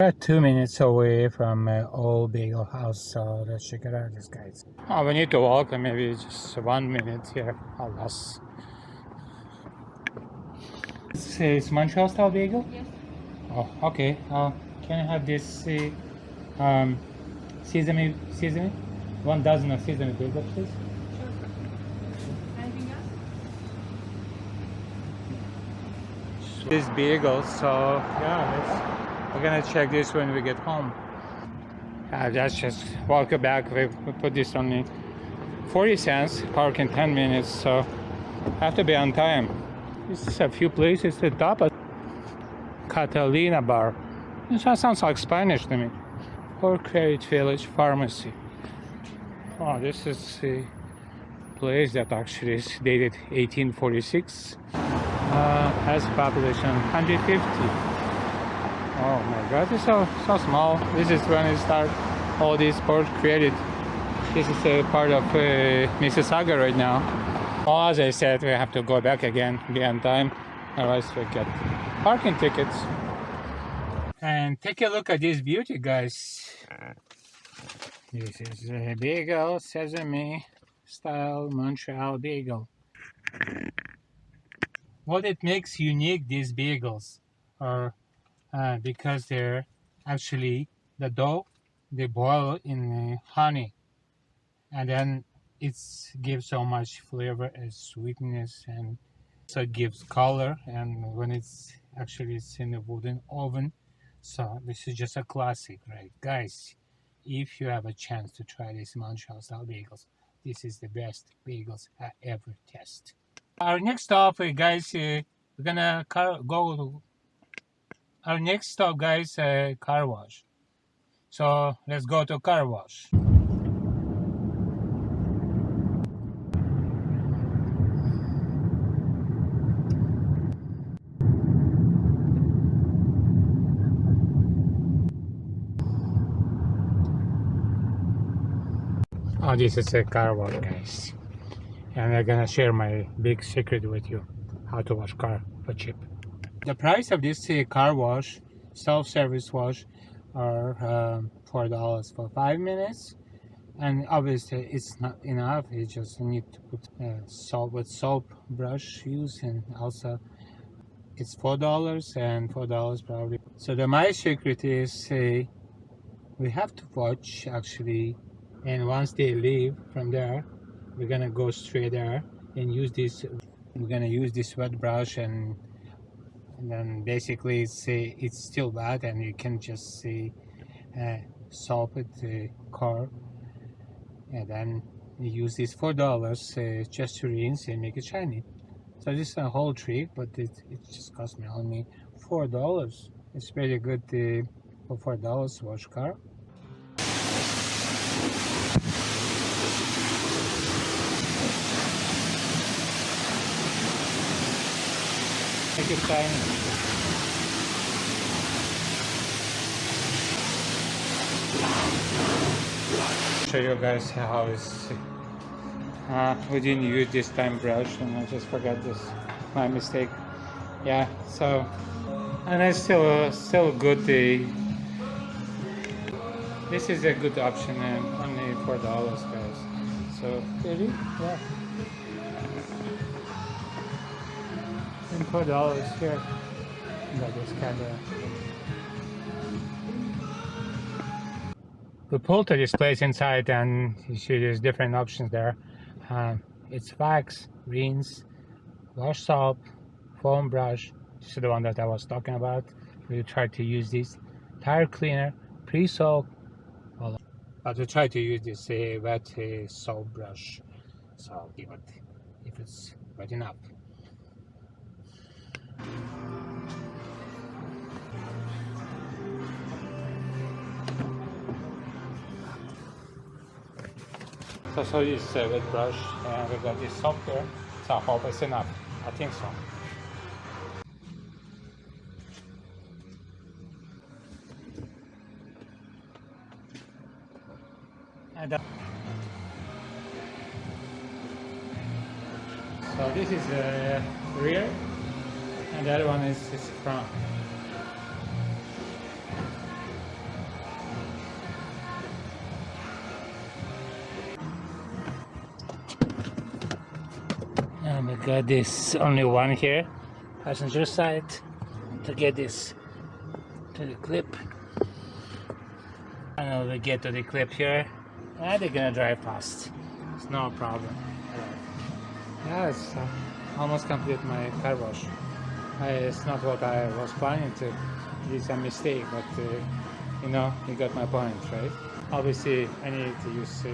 We're 2 minutes away from old Bagel house, so let's check it out, guys. Oh, we need to walk maybe just 1 minute here, or less. It's Montreal style bagel? Yes. Oh, okay. Can I have this sesame? One dozen of sesame bagel, please. Sure. Anything else? This bagel, so yeah, we're gonna check this when we get home. Let's just walk back. We put this on me 40 cents, park in 10 minutes, so I have to be on time. This is a few places at the top of Catalina bar. This sounds like Spanish to me. Or Credit Village Pharmacy. Oh, this is a place that actually is dated 1846. Has a population 150. Oh my god, it's so small. This is when it started, all these sports created. This is a part of Mississauga right now. Well, as I said, we have to go back again, be on time, otherwise we get parking tickets. And take a look at this beauty, guys. This is a bagel, sesame style Montreal bagel. What it makes unique, these bagels are because they're actually the dough they boil in honey, and then it gives so much flavor and sweetness, and so it gives color. And when it's in a wooden oven, so this is just a classic, right, guys? If you have a chance to try these Montreal style bagels, this is the best bagels I ever tasted. Our next stop, guys, we're gonna go to our next stop, guys, car wash. So let's go to car wash. Oh, this is a car wash, guys, and I'm gonna share my big secret with you, how to wash car for cheap. The price of this car wash, self-service wash, are $4 for 5 minutes, and obviously it's not enough. You just need to put soap brush use, and also it's $4 and $4 probably. So my secret is we have to watch actually, and once they leave from there, we're gonna go straight there and use this. We're gonna use this wet brush, and then basically it's still bad, and you can just soap it the car, and then you use this $4 just to rinse and make it shiny. So this is a whole trick, but it just cost me only $4. It's pretty good for $4 to wash car. Make it shiny. Show you guys how it's. We didn't use this time brush, and I just forgot this. My mistake. Yeah. So, and it's still good. This is a good option, and only $4, guys. So really, yeah. And $4 here. Got this camera. We pulled to this place inside, and you see there's different options there. It's wax, rinse, wash soap, foam brush. This is the one that I was talking about. We tried to use this tire cleaner, pre-soak, but we tried to use this wet soap brush. So I'll give it if it's wet enough. So this wet brush, and we got this soap here, so I hope it's enough. I think so. And so this is the rear, and the other one is front. got this only one here, passenger side, to get this to the clip. And I'll get to the clip here, and they're gonna drive past. It's no problem. Yeah, it's almost complete my car wash. It's not what I was planning to. It's a mistake, but you know, you got my point, right? Obviously, I need to use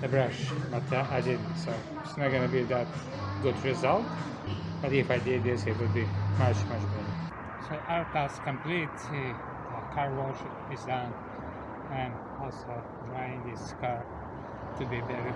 a brush, but I didn't, so it's not gonna be that good result. But if I did this, it would be much better. So our task complete. The car wash is done, and also drying this car to be very